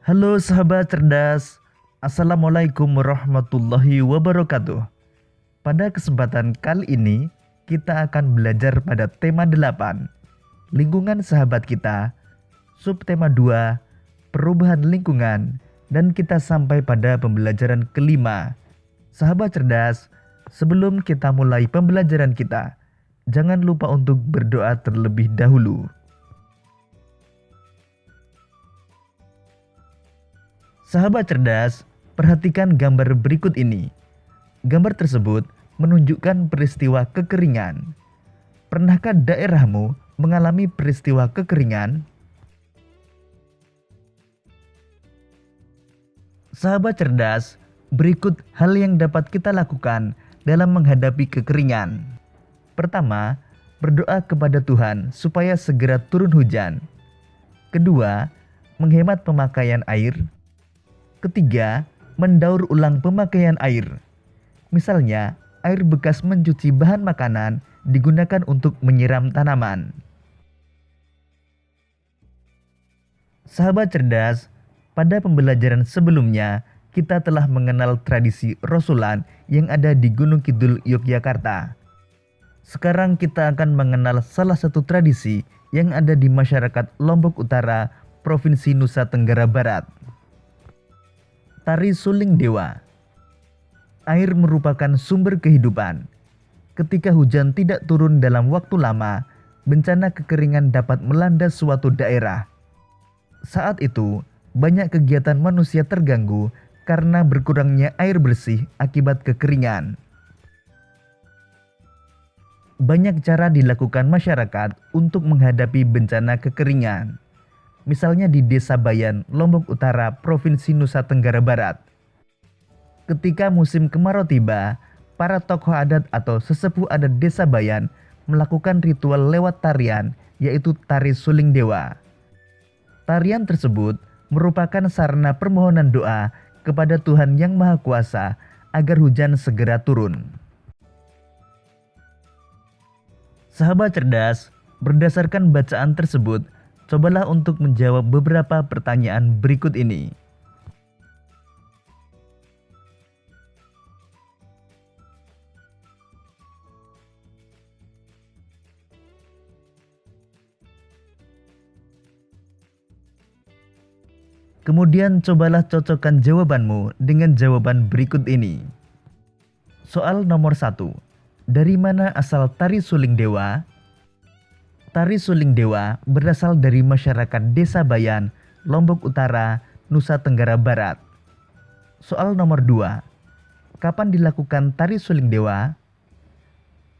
Halo sahabat cerdas, Assalamualaikum warahmatullahi wabarakatuh. Pada kesempatan kali ini, kita akan belajar pada tema 8, lingkungan sahabat kita, subtema 2, perubahan lingkungan, dan kita sampai pada pembelajaran kelima. Sahabat cerdas, sebelum kita mulai pembelajaran kita, jangan lupa untuk berdoa terlebih dahulu. Sahabat cerdas, perhatikan gambar berikut ini. Gambar tersebut menunjukkan peristiwa kekeringan. Pernahkah daerahmu mengalami peristiwa kekeringan? Sahabat cerdas, berikut hal yang dapat kita lakukan dalam menghadapi kekeringan. Pertama, berdoa kepada Tuhan supaya segera turun hujan. Kedua, menghemat pemakaian air. Ketiga, mendaur ulang pemakaian air. Misalnya, air bekas mencuci bahan makanan digunakan untuk menyiram tanaman. Sahabat cerdas, pada pembelajaran sebelumnya, kita telah mengenal tradisi Rosulan yang ada di Gunung Kidul, Yogyakarta. Sekarang kita akan mengenal salah satu tradisi yang ada di masyarakat Lombok Utara, Provinsi Nusa Tenggara Barat. Tari Suling Dewa. Air merupakan sumber kehidupan. Ketika hujan tidak turun dalam waktu lama, bencana kekeringan dapat melanda suatu daerah. Saat itu, banyak kegiatan manusia terganggu karena berkurangnya air bersih akibat kekeringan. Banyak cara dilakukan masyarakat untuk menghadapi bencana kekeringan. Misalnya di Desa Bayan, Lombok Utara, Provinsi Nusa Tenggara Barat. Ketika musim kemarau tiba, para tokoh adat atau sesepuh adat Desa Bayan melakukan ritual lewat tarian, yaitu tari suling dewa. Tarian tersebut merupakan sarana permohonan doa kepada Tuhan Yang Maha Kuasa agar hujan segera turun. Sahabat cerdas, berdasarkan bacaan tersebut, cobalah untuk menjawab beberapa pertanyaan berikut ini. Kemudian cobalah cocokkan jawabanmu dengan jawaban berikut ini. Soal nomor 1. Dari mana asal tari suling dewa? Tari suling dewa berasal dari masyarakat Desa Bayan, Lombok Utara, Nusa Tenggara Barat. Soal nomor 2. Kapan dilakukan tari suling dewa?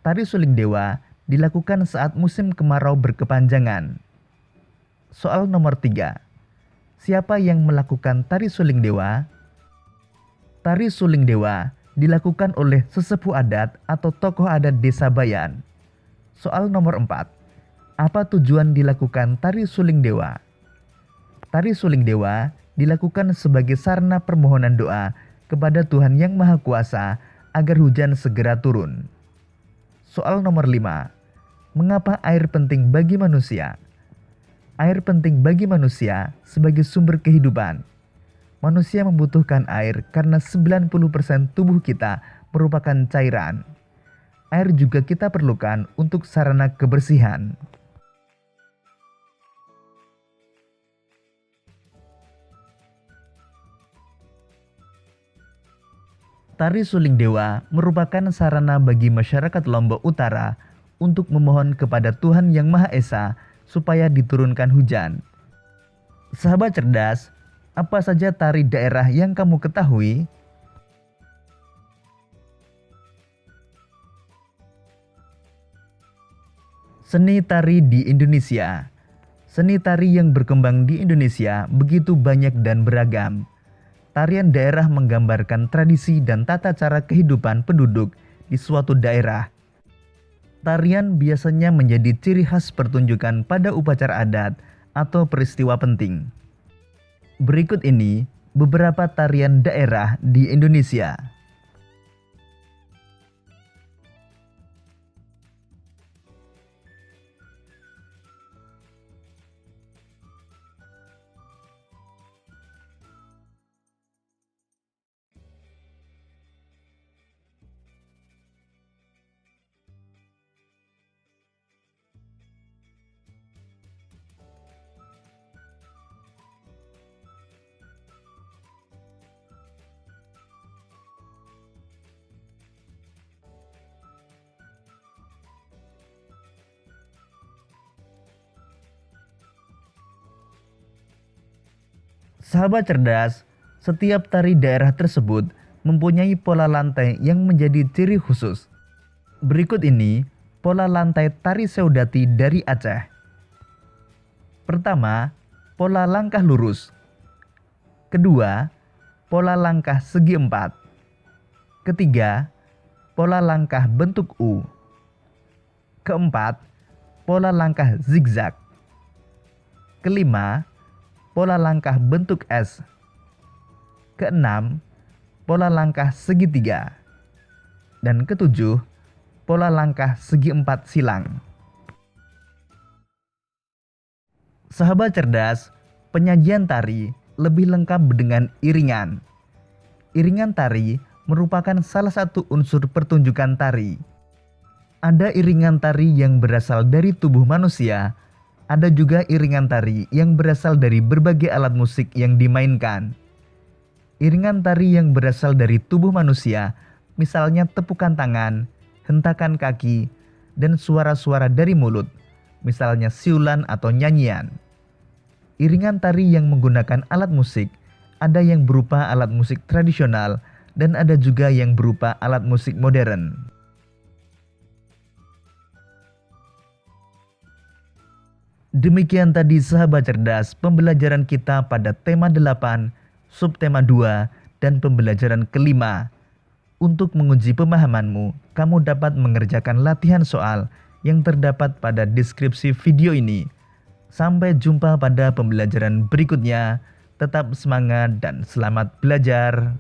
Tari suling dewa dilakukan saat musim kemarau berkepanjangan. Soal nomor 3. Siapa yang melakukan tari suling dewa? Tari suling dewa dilakukan oleh sesepuh adat atau tokoh adat Desa Bayan. Soal nomor 4. Apa tujuan dilakukan tari suling dewa? Tari suling dewa dilakukan sebagai sarana permohonan doa kepada Tuhan Yang Maha Kuasa agar hujan segera turun. Soal nomor 5. Mengapa air penting bagi manusia? Air penting bagi manusia sebagai sumber kehidupan. Manusia membutuhkan air karena 90% tubuh kita merupakan cairan. Air juga kita perlukan untuk sarana kebersihan. Tari suling dewa merupakan sarana bagi masyarakat Lombok Utara untuk memohon kepada Tuhan Yang Maha Esa supaya diturunkan hujan. Sahabat cerdas, apa saja tari daerah yang kamu ketahui? Seni tari di Indonesia. Seni tari yang berkembang di Indonesia begitu banyak dan beragam. Tarian daerah menggambarkan tradisi dan tata cara kehidupan penduduk di suatu daerah. Tarian biasanya menjadi ciri khas pertunjukan pada upacara adat atau peristiwa penting. Berikut ini beberapa tarian daerah di Indonesia. Sahabat cerdas, setiap tari daerah tersebut mempunyai pola lantai yang menjadi ciri khusus. Berikut ini pola lantai tari Seudati dari Aceh. Pertama, pola langkah lurus. Kedua, pola langkah segi empat. Ketiga, pola langkah bentuk U. Keempat, pola langkah zigzag. Kelima, pola langkah bentuk S. Keenam, pola langkah segitiga. Dan ketujuh, pola langkah segi empat silang. Sahabat cerdas, penyajian tari lebih lengkap dengan iringan. Iringan tari merupakan salah satu unsur pertunjukan tari. Ada iringan tari yang berasal dari tubuh manusia, ada juga iringan tari yang berasal dari berbagai alat musik yang dimainkan. Iringan tari yang berasal dari tubuh manusia, misalnya tepukan tangan, hentakan kaki, dan suara-suara dari mulut, misalnya siulan atau nyanyian. Iringan tari yang menggunakan alat musik, ada yang berupa alat musik tradisional, dan ada juga yang berupa alat musik modern. Demikian tadi sahabat cerdas pembelajaran kita pada tema 8, subtema 2, dan pembelajaran kelima. Untuk menguji pemahamanmu, kamu dapat mengerjakan latihan soal yang terdapat pada deskripsi video ini. Sampai jumpa pada pembelajaran berikutnya. Tetap semangat dan selamat belajar.